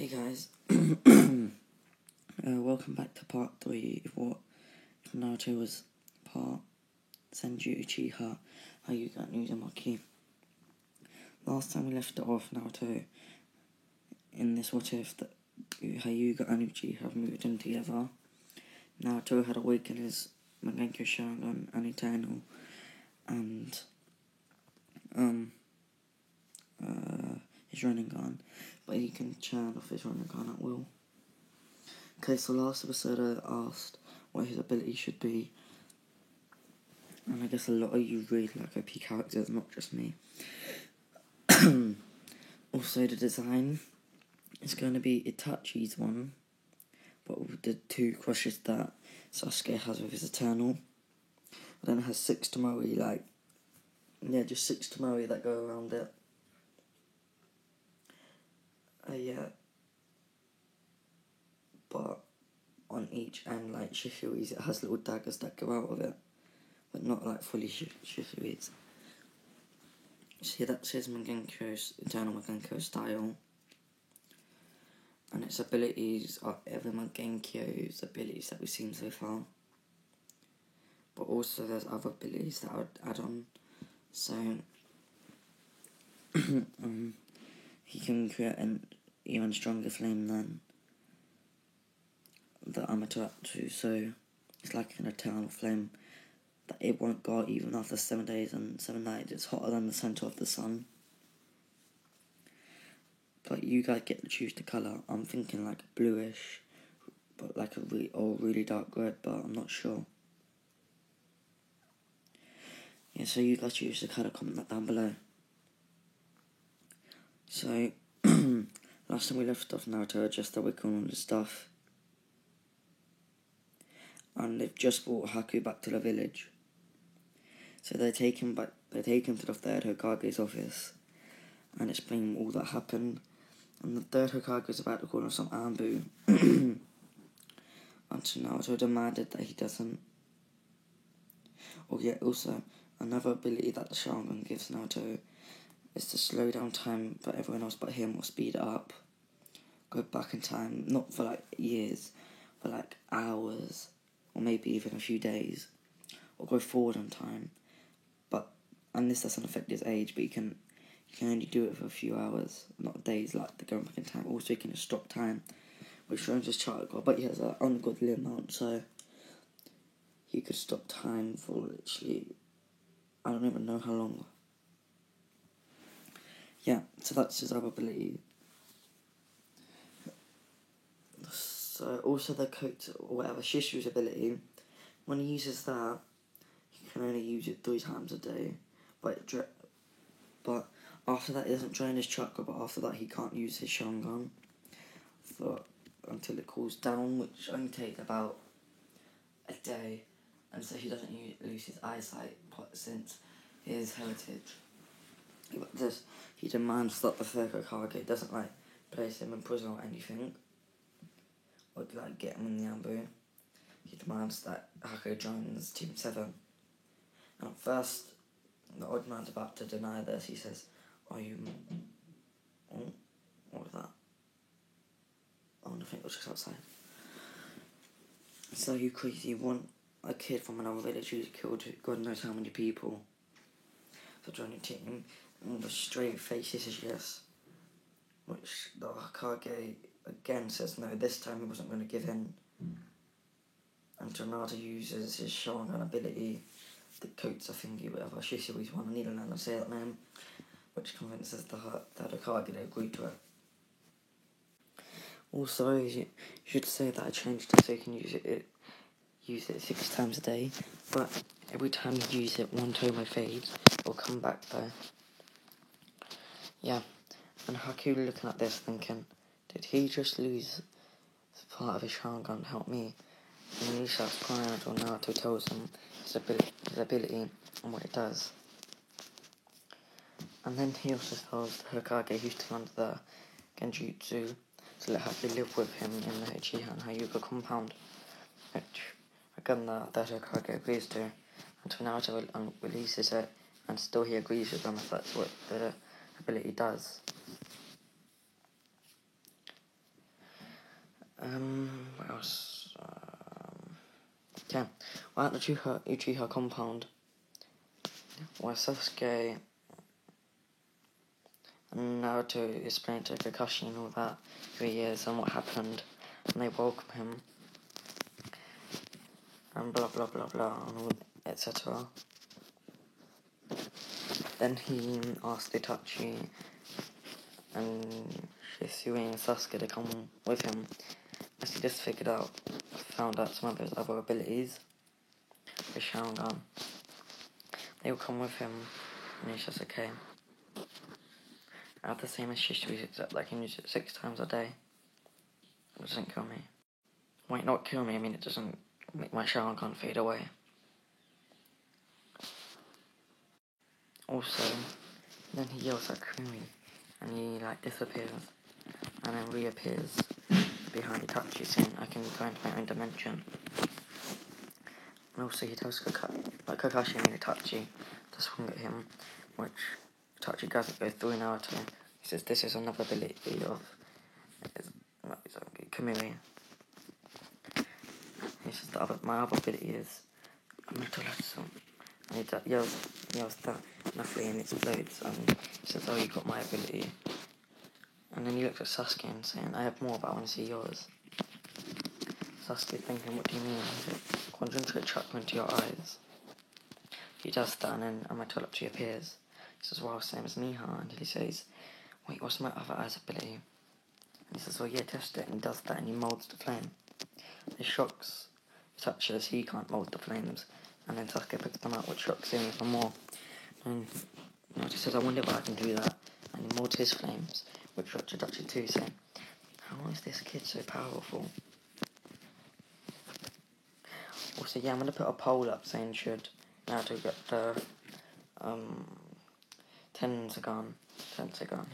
Hey guys, welcome back to part 3 of what if Naruto was part Senju Uchiha Hyuga and Uzumaki. Last time we left it off, Naruto in this what if that Hyuga and Uchiha have moved in together. Naruto had awakened his Mangekyou Sharingan and Eternal and his Rinnegan, but he can churn off his Rinnegan at will. Okay, so last episode I asked what his ability should be, and I guess a lot of you really like OP characters, not just me. Also, the design is going to be Itachi's one, but with the two crushes that Sasuke has with his Eternal. And then it has 6 Tomoe, just 6 Tomoe that go around it. But on each end, like Shifui's, it has little daggers that go out of it, but not like fully Shifui's. See, that's his Eternal Mangekyou style. And its abilities are every Mangenkyou's abilities that we've seen so far. But also there's other abilities that I would add on. So, he can create an even stronger flame than the Amaterasu, so it's like an eternal flame that it won't go out even after 7 days and 7 nights. It's hotter than the centre of the sun. But you guys get to choose the colour. I'm thinking like bluish, but like a really dark red, but I'm not sure. Yeah, so you guys choose the colour, comment that down below. So, last time we left off Naruto, just that we're calling the stuff. And they've just brought Haku back to the village. So they take him to the third Hokage's office and explain all that happened. And the third Hokage is about to call him some Anbu. Until Naruto demanded that he doesn't. Also, another ability that the Sharingan gives Naruto is to slow down time for everyone else but him, or speed it up. Go back in time, not for like years, but like hours, or maybe even a few days. Or go forward in time. And this doesn't affect his age, but you can only do it for a few hours, not days, like the going back in time. Also, you can just stop time, which shows his chakra, but he has an ungodly amount, so he could stop time for literally, I don't even know how long. Yeah, so that's his other ability. So, also the coat, or whatever, Shishu's ability, when he uses that, he can only use it 3 times a day. But after that, it doesn't drain his chakra, but after that, he can't use his Sharingan until it cools down, which only takes about a day. And so he doesn't lose his eyesight since his heritage. But he demands that the third Hokage doesn't place him in prison or anything, or get him in the Anbu. He demands that Haku joins Team 7. And at first, the old man's about to deny this. He says, "Are you..." Oh, what was that? Oh, I think it was just outside. So you crazy want a kid from another village who's killed God knows how many people to join your team? And the straight face is yes. Which the Hokage again says no, this time he wasn't going to give in. And Naruto uses his Sharingan ability, the Kotsu thingy, whatever, Shisui's one, I need to learn to say that name, which convinces the Hokage to agree to it. Also, you should say that I changed it so you can use it 6 times a day, but every time you use it, one Tomoe fades, it'll come back though. Yeah, and Haku looking at this thinking, did he just lose part of his Sharingan to help me? And then he starts crying until Naruto tells him his ability and what it does. And then he also tells the Hokage who's still under the Genjutsu to let Haku live with him in the Uchiha and Hyuga compound, which again the third Hokage agrees to, until Naruto releases it, and still he agrees with them if that's what the ability does. What else? Yeah. Well, at the Uchiha compound, where Sasuke and Naruto explained to Kakashi and all that for years and what happened, and they welcome him, and blah blah blah blah, and all, etc. Then he asked Itachi and Shisui and Sasuke to come with him, as he just found out some of his other abilities with Sharingan. They will come with him, and he's just okay. I have the same as Shisui, except I can use it 6 times a day. It doesn't kill me. Wait, not kill me, I mean it doesn't make my Sharingan fade away. Also, then he yells at Kumi, and he disappears, and then reappears behind Itachi saying, I can go into my own dimension. And also he tells Kakashi and Itachi to swing at him, which Itachi doesn't go through Naruto. He says this is another ability of Kamui. He says my other ability is Amaterasu. And he yells that roughly and it explodes, and he says, oh, you got my ability. And then he looks at Sasuke and saying, I have more, but I want to see yours. Sasuke thinking, what do you mean? He said, concentrate chakra into your eyes. He does that, and then Amaterasu appears. He says, well, same as Mihawk. And he says, wait, what's my other eyes ability? And he says, well, yeah, test it. And he does that, and he moulds the flame. It shocks Itachi as he can't mould the flames. And then Sasuke picks them out, which shocks him even more. And Naruto says, I wonder if I can do that. And he molds his flames, which shocks Itachi too, saying, how is this kid so powerful? Also, yeah, I'm going to put a poll up saying should Naruto get the Tensagan,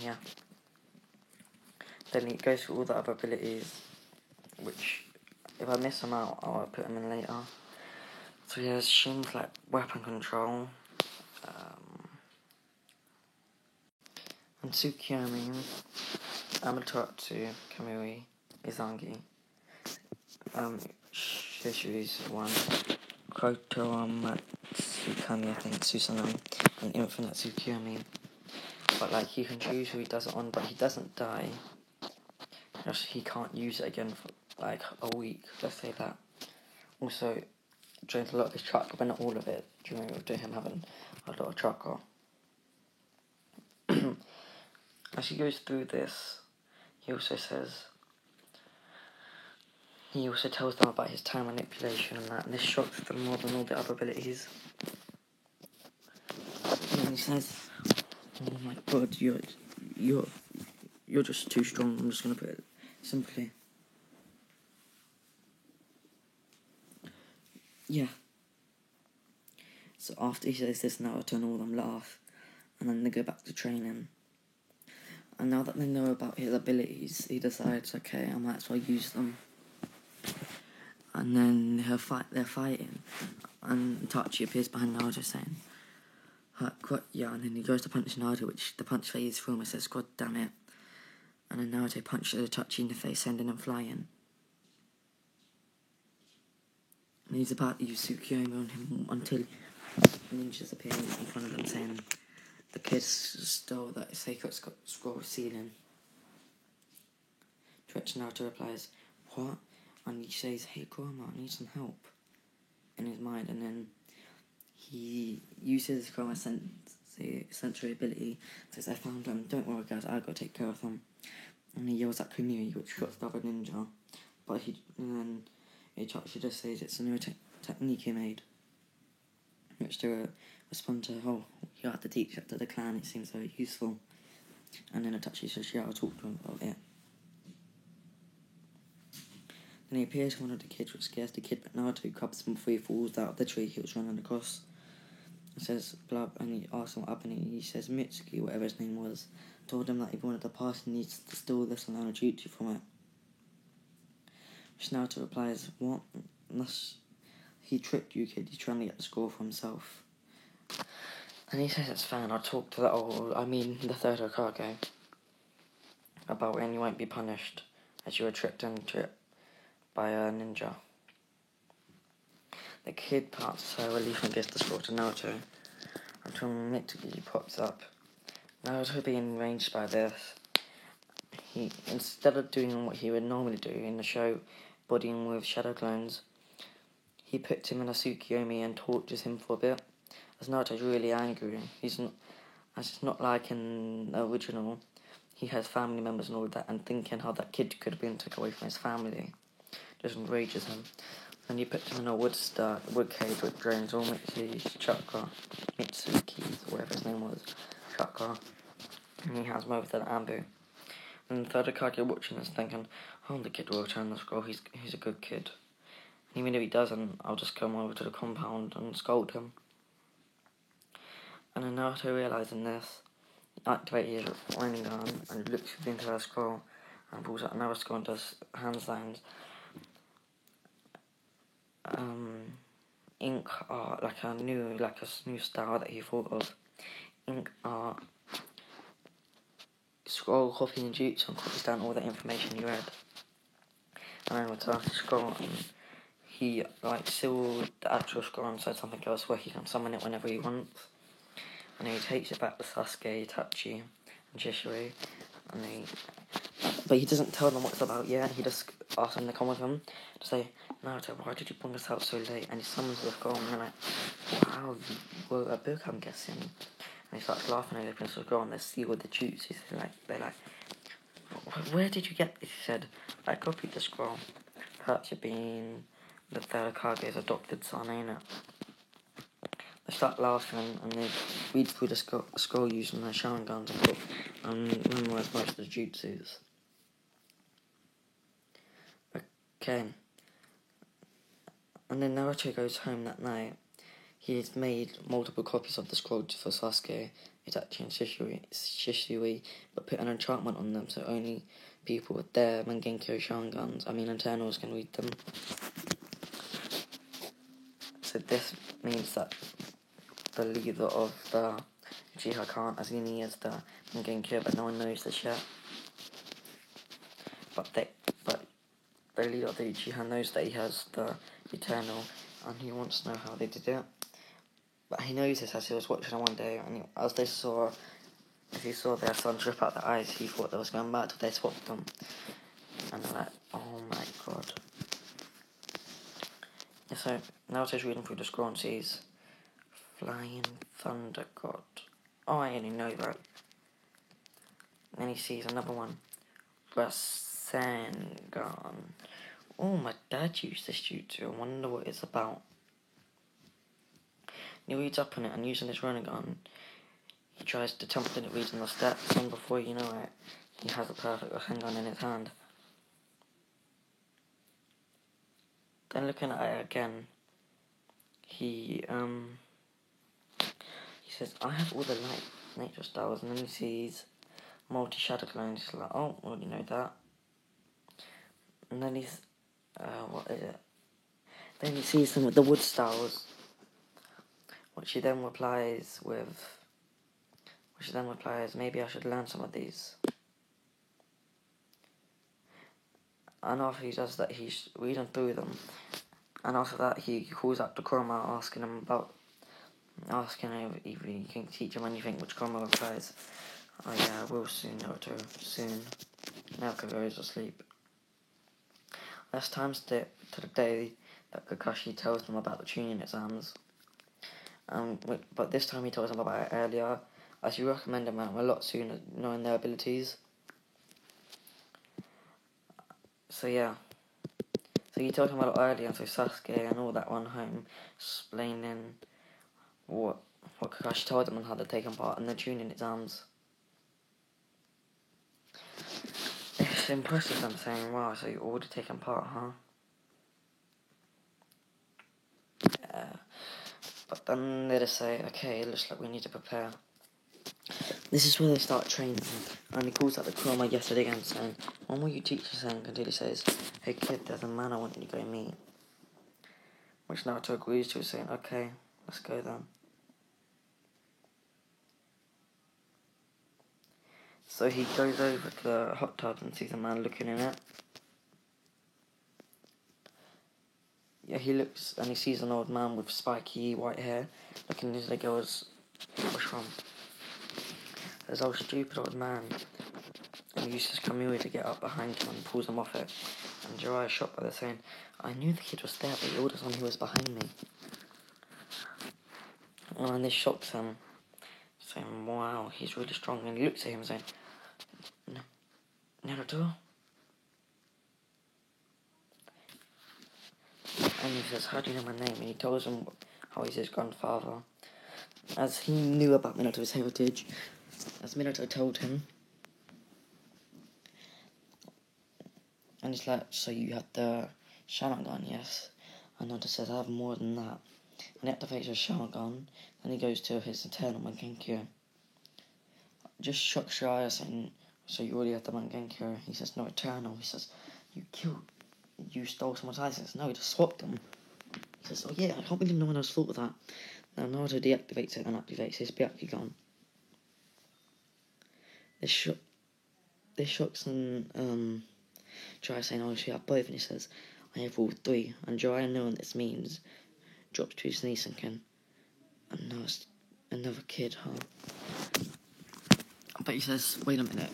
yeah. Then he goes through all the other abilities, which, if I miss them out, I'll put them in later. So he has Shin's, weapon control, and Tsukiyomi, Amaterasu, Kamui, Izangi, Shisui's one, Kotoamatsukami, I think, Susanoo, and Infinite Tsukiyomi. But, he can choose who he does it on, but he doesn't die. Just he can't use it again for, a week, let's say that. Also, drains a lot of his chakra, but not all of it, due to him having a lot of chakra. As he goes through this, he also tells them about his time manipulation and that, and this shocks them more than all the other abilities. And then he says, oh my god, you're just too strong. I'm just going to put it simply. Yeah. So after he says this, Naruto and all of them laugh, and then they go back to training. And now that they know about his abilities, he decides, okay, I might as well use them. And then they're fighting, and Itachi appears behind Naruto saying, yeah, and then he goes to punch Naruto, which the punch phases through him and says, God damn it. And then Naruto punches Itachi in the face, sending him flying. And he's about to use Tsukiyomi on him until ninjas appear in front of them saying, the kids stole that sacred scroll ceiling. To which Naruto replies, what? And he says, hey Kurama, I need some help. In his mind, and then he uses Kurama sensory ability, says, I found them, don't worry guys, I'll go take care of them. And he yells at Kunio, which shots the other ninja. But then Itachi just says it's a new technique he made. Which they respond to, oh, you have to teach that to the clan, it seems very useful. And then Itachi says, yeah, I'll talk to him about it. Then he appears to one of the kids, which scares the kid, but Naruto grabs him before he falls out of the tree he was running across. He says, blah, and he asks him what happened, and he says Mitsuki, whatever his name was, told him that if he wanted to pass, he needs to steal this and learn a jutsu from it. Which Naruto replies, what? He tricked you, kid, he's trying to get the score for himself. And he says it's fine, I'll talk to the third Hokage about when you won't be punished, as you were tricked into it. by a ninja. The kid parts her relief and gives the scroll to Naruto until Mitsuki pops up. Naruto being enraged by this, he, instead of doing what he would normally do in the show, bodying with shadow clones, he puts him in a Tsukiyomi and tortures him for a bit. As Naruto's really angry, as it's not like in the original, he has family members and all that, and thinking how that kid could have been taken away from his family just enrages him. And he puts him in a wood cage with drains all Mitsuki's, or whatever his name was, chakra, and he has him over to the Ambu. And the third Kage watching this thinking, oh, the kid will return the scroll, he's a good kid. And even if he doesn't, I'll just come over to the compound and scold him. And then Naruto realising this, he activates his Rinnegan and looks into the scroll and pulls out another scroll and does hand signs. Ink art, like a new style that he thought of. Ink art, scroll copying jutsu and copies down all the information he read. And then returns the scroll and he sealed the actual scroll and said something else where he can summon it whenever he wants. And then he takes it back to Sasuke, Itachi, and Shisui, but he doesn't tell them what it's about yet. He just asks them to come with him to say, Naruto, why did you bring us out so late? And he summons the scroll, and they're like, wow, you wrote a book, I'm guessing. And he starts laughing and he opens the scroll, and they see all the jutsus. They're like, where did you get this? He said, I copied the scroll. Perhaps you're being the third Kage's adopted son, ain't it? They start laughing and they read through the scroll using their Sharingans and memorise most of the jutsus. Okay. And then Naruto goes home that night. He has made multiple copies of the scroll for Sasuke, Itachi and Shisui, but put an enchantment on them so only people with their Mangenkyo Sharingans, Eternals, can read them. So this means that the leader of the Uchiha can't as he is the Mangenkyo, but no one knows this yet. But the leader of the Uchiha knows that he has the Eternal, and he wants to know how they did it. But he knows this as he was watching it one day, and as he saw their son rip out their eyes, he thought they was going back till they swapped them. And they're like, oh my god. Yeah, so Naruto's reading through the scroll and sees Flying Thunder God. Oh, I only know that. And then he sees another one, Rasengan. Oh, my dad used this jutsu. I wonder what it's about. And he reads up on it, and using his Rinnegan, he tries to tempt it reading the stats, and before you know it, he has a perfect Rasengan in his hand. Then looking at it again, he says, I have all the light nature styles, and then he sees multi-shadow clones. He's like, oh, well, you know that. And then he's, what is it? Then he sees them with the wood styles, which he then replies, maybe I should learn some of these. And after he does that, he's reading through them. And after that, he calls up to Kurama, asking him if he can teach him anything, which Kurama replies, oh yeah, I will soon, Naruto, soon. Naruto goes to sleep. Let's time skip to the day that Kakashi tells him about the Chunin exams. But this time he tells him about it earlier, as he recommended them a lot sooner, knowing their abilities. So yeah. So he told him a lot earlier, so Sasuke and all that one home, explaining what Kakashi told him and how they're taking part in the Chunin exams. It's impressive, I'm saying, wow, so you're already taking part, huh? Yeah. But then they just say, okay, it looks like we need to prepare. This is where they start training, and he calls out the Kurama yesterday again, saying, when will you teach us? Until he says, hey kid, there's a man I want you to go meet. Which Naruto agrees to, saying, okay, let's go then. So he goes over to the hot tub and sees a man looking in it. yeah, he looks and he sees an old man with spiky white hair looking into the girl's washroom. There's old stupid old man, and he uses Kamui to get up behind him and pulls him off it. And Jiraiya is shocked by this, saying, I knew the kid was there, but he orders on who was behind me. And this shocks him, saying, wow, he's really strong. And he looks at him saying, Naruto? And he says, how do you know my name? And he tells him how he's his grandfather. As he knew about Minato's heritage, as Minato told him. And he's like, so you have the Sharingan, yes? And Naruto says, I have more than that. And he activates his Sharingan, and he goes to his Eternal Mangekyou. Just shocks Jiraiya, saying, so you already have the Mangekyou? He says, no, Eternal. He says, you stole someone's eyes. He says, no, he just swapped them. He says, oh yeah, I can't believe no one else thought of that. Now Naruto deactivates it and activates his Byakugan. This shocks and Jiraiya saying, oh, she have both, and he says, I have all three. And Jiraiya, knowing what this means, drops to his knees thinking, another kid, huh? But he says, wait a minute,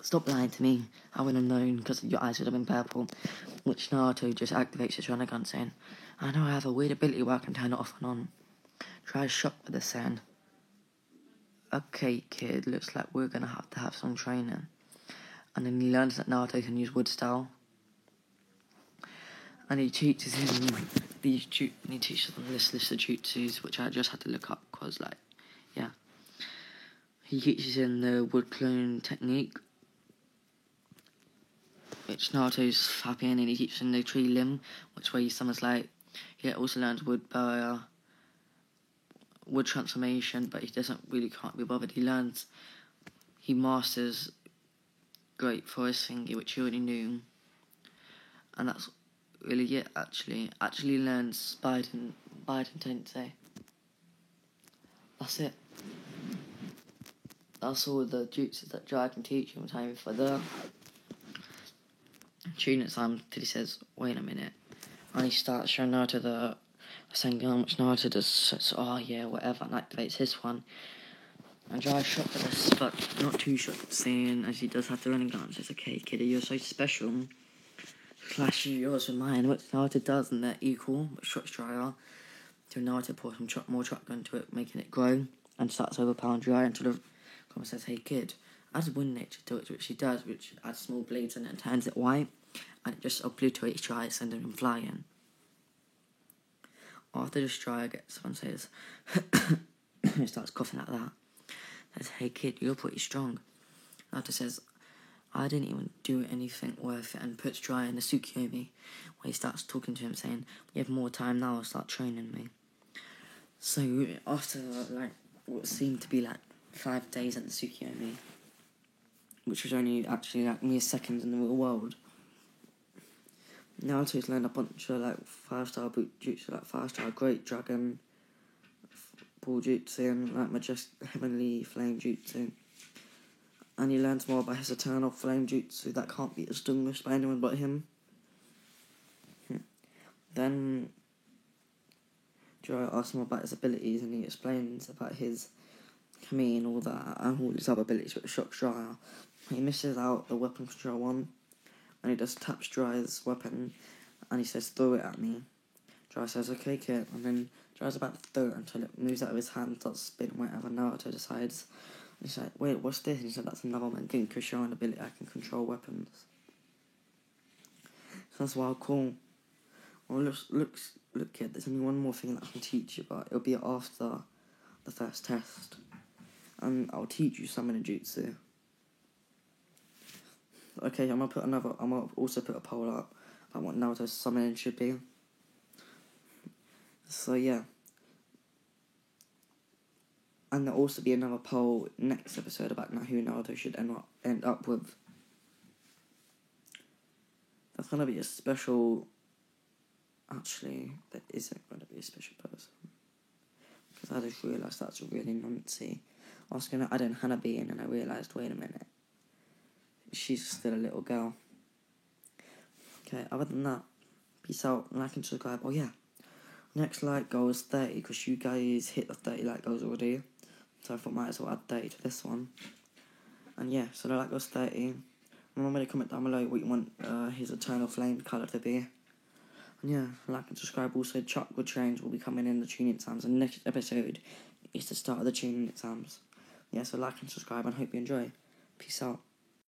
stop lying to me. I would have known because your eyes would have been purple. Which Naruto just activates his Sharingan, saying, I know I have a weird ability where I can turn it off and on. Jiraiya's shocked by this, saying, okay, kid, looks like we're going to have some training. And then he learns that Naruto can use wood style. And he teaches him this list of jutsus, which I just had to look up, because, like, yeah. He teaches him the wood clone technique, which Naruto's happy in, and he teaches him the tree limb, which where he summons light. He also learns wood barrier, wood transformation, but he can't be bothered. He masters great forest thingy, which he already knew, and that's really it. Actually learns Biden Tensei. That's it. That's all the jutsus that Jiraiya can teach him. Time for the tune at time till he says, wait a minute. And he starts showing Naruto the Sengun, which Naruto does, says, oh yeah, whatever, and activates his one. And Jiraiya's shocked at this, but not too shocked, seeing as he does have the running gun. And says, okay, kid, you're so special. Flashes yours with mine, which Naruto does, and they're equal, but shocks Jiraiya. So Naruto pours some more shotgun to it, making it grow, and starts overpowering Jiraiya until the Kuma says, hey kid, add wind nature to it, which she does, which adds small blades in it and turns it white, and it just obliterates Jiraiya, sending him flying. After this, Jiraiya gets up and says, he starts coughing like that. Says, hey kid, you're pretty strong. Naruto says, I didn't even do anything worth it, and puts Jiraiya in the Tsukuyomi, where he starts talking to him, saying, we have more time now, start training me. So after like what seemed to be like 5 days at the Tsukuyomi, which was only actually like mere seconds in the real world, Naruto's learned a bunch of like 5-star boot jutsu, like 5-star Great Dragon Ball Jutsu, and like Majestic Heavenly Flame Jutsu. And he learns more about his Eternal Flame Jutsu that can't be extinguished by anyone but him. Then Jiraiya asks him about his abilities, and he explains about his Kami and all that, and all his other abilities, which shocks Jiraiya. He misses out the weapon control one, and he just taps Jiraiya's weapon, and he says, throw it at me. Jiraiya says, okay, kid, and then Jiraiya's about to throw it until it moves out of his hand, starts spinning whatever. Naruto decides, and he's like, wait, what's this? And he said, that's another Mangekyou Sharingan ability, I can control weapons. So that's wild cool. Well, look, kid, there's only one more thing that I can teach you, but it'll be after the first test. And I'll teach you Summoning Jutsu. Okay, I'm gonna also put a poll up about what Naruto's summoning should be. So yeah. And there'll also be another poll next episode about who Naruto should end up with. That's gonna be a special. Actually, that isn't gonna be a special person, because I just realised that's really nonsense. I was gonna add in Hanabi, and then I realised, wait a minute, she's still a little girl. Okay, other than that, Peace out, like and subscribe. Oh yeah, next like goal is 30, because you guys hit the 30 like goals already. So I thought might as well add 30 to this one. And yeah, so the like goes 30. Remember to comment down below what you want his Eternal Flame colour to be. And yeah, like and subscribe. Also, Chocolate Trains will be coming in the tuning exams. And next episode is the start of the tuning exams. Yeah, so like and subscribe and hope you enjoy. Peace out.